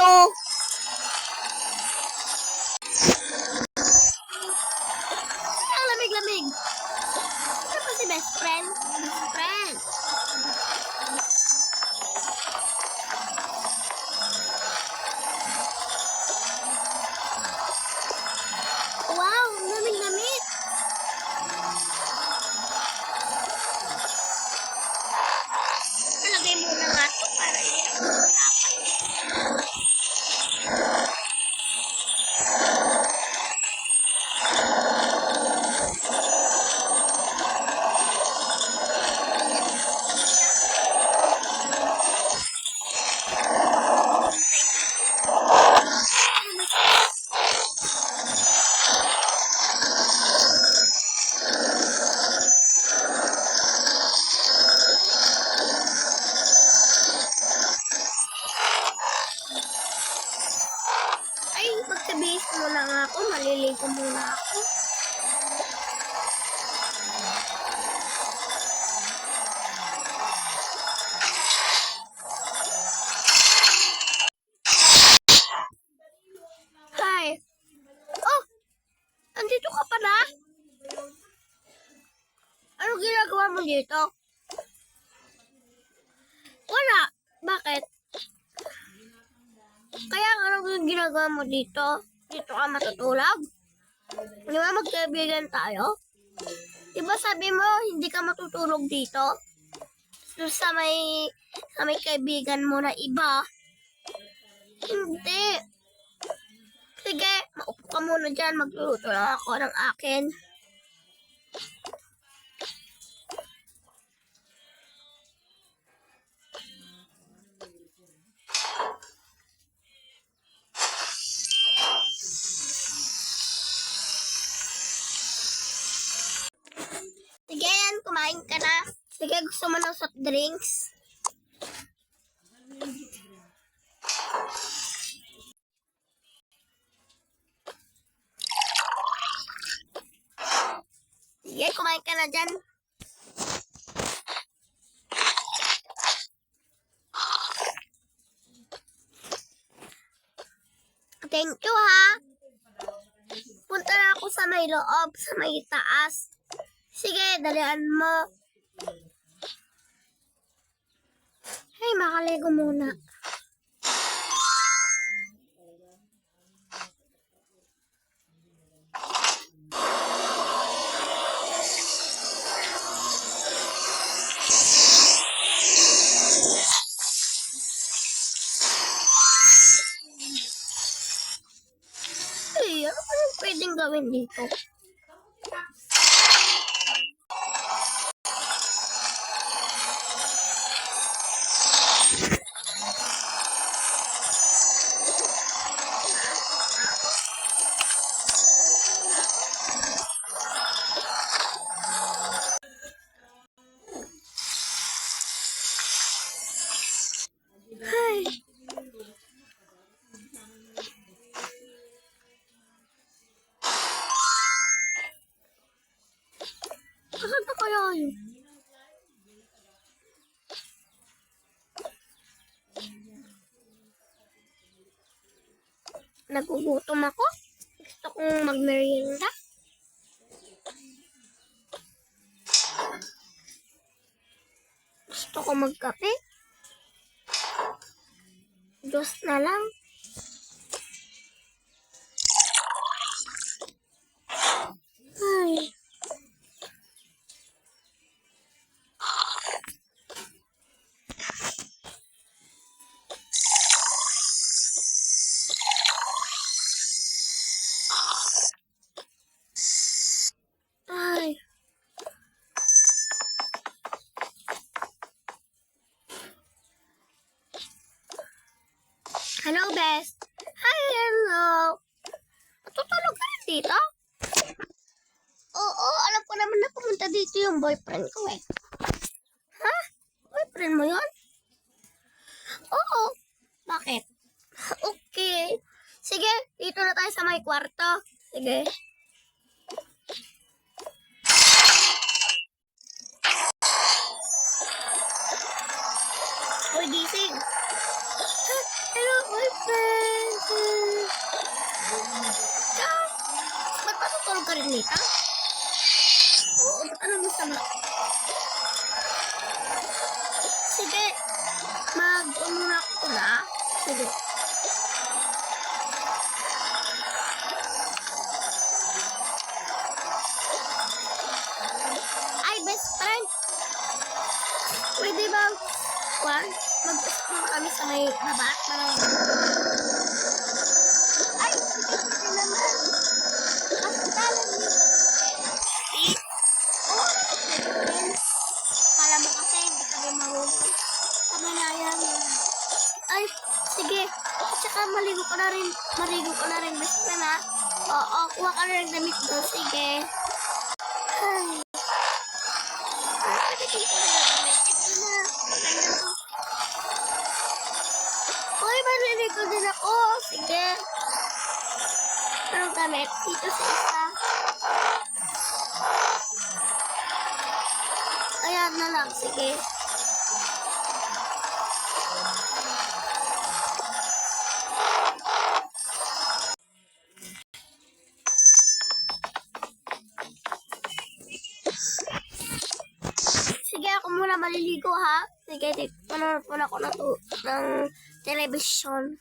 Ang lamig-lamig. Ano pa si best friend? Best friend. Wow, lamig-lamig. Nalagay muna nga ito para hindi ako mahirapan. Ay, magkabihis muna nga ako. Maliligo muna ako. Hi. Oh, andito ka pa na? Ano ginagawa mo dito? Wala. Bakit? Kaya ano yung ginagawa mo dito? Dito ka matutulog? Di ba magkaibigan tayo? Di ba sabi mo hindi ka matutulog dito? So, sa may kaibigan mo na iba? Hindi. Sige, maupo ka muna dyan. Magluluto lang ako ng akin. Sige, yan. Kumain ka na. Sige, gusto mo ng soft drinks? Sige, kumain ka na dyan. Thank you, ha. Punta na ako sa may loob, sa may taas. Sige, dalian mo. Hey, makaligo muna. Hey, ano pa yung pwedeng gawin dito? Ay. Saan na kaya yun? Nagugutom ako. Gusto kong magmerienda. Gusto ko magkape. Diyos na lang. Ay. Ay. Hello, best. Hi, hello. Tutulog ka rin dito? Oo, alam ko naman na pumunta dito yung boyfriend ko eh. Ha? Boyfriend mo yun? Oo. Bakit? Okay. Sige, dito na tayo sa may kwarto. Sige. Uy, gising. Ha? Hello, boyfriend. Ba't patutulog ka rin, Nita? Oo, ba't anong masama? Sige, mag-umuna ko na. Sige. Ay, best friend. Pwede bang, mag-usap muna kami sa may baba? Ay, sige, pwede naman. Kasundalan niyo. Please? Oo, pwede. Kala mo kasi hindi kami marunong. Tama na yan. Ay, sige. At saka maligo ka na rin, best friend, ha? Oo, kuha ka na rin damit doon. Sige. Ay. Pwede ko na yung damit. Ito na. Maganda to. Uy, maliligo din ako. Sige. Anong damit? Dito sa isa. Ayan na lang. Sige. Sige, ako muna maliligo, ha? Sige, panonood muna ako ng television.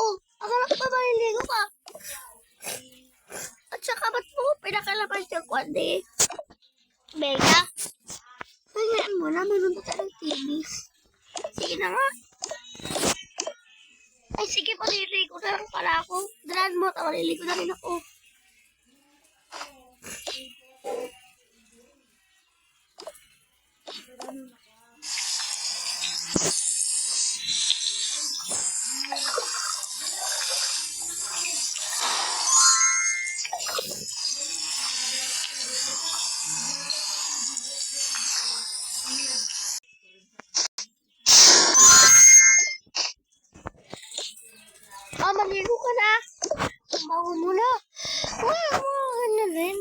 Oh, akala ko ba maliligo ka? At saka ba't mo pinakalabas yung kwandi? Bella? Hayaan mo na, manunod ka ng TV. Sige na nga. Ay, sige, maliligo na lang pala ako. Dalaan mo, maliligo na rin ako. Oh, maligo ka na. Bago mo na. Wow, ano rin.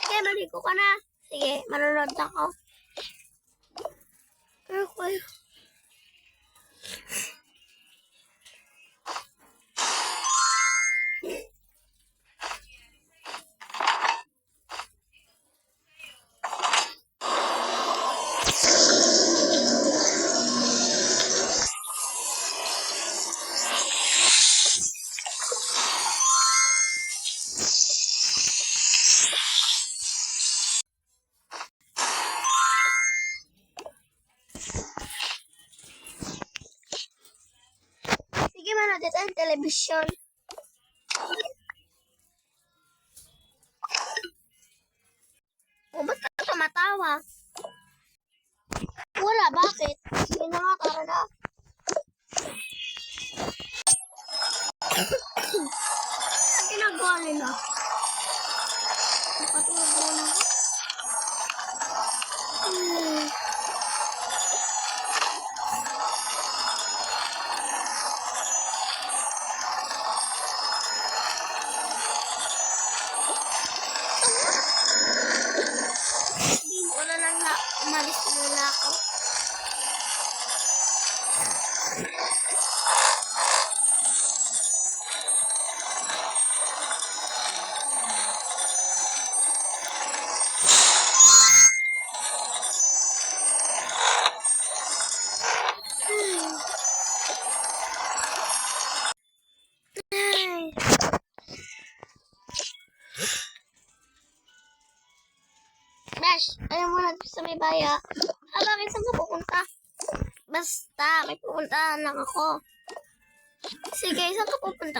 Sige, maligo ka na. Sige, manonood ako. Okay. Sige, manood ito ang television. O, ba't ka tumatawa? Wala, bakit? Hindi na nga, tara na. Ang ginagawa nila? Napatulog mo na ako. Sabihin ko na lang na umalis na ako. Besh, ayaw mo na sa may baya. Bakit saan ka pupunta? Basta, may pupuntahan lang ako. Sige, saan ka pupunta?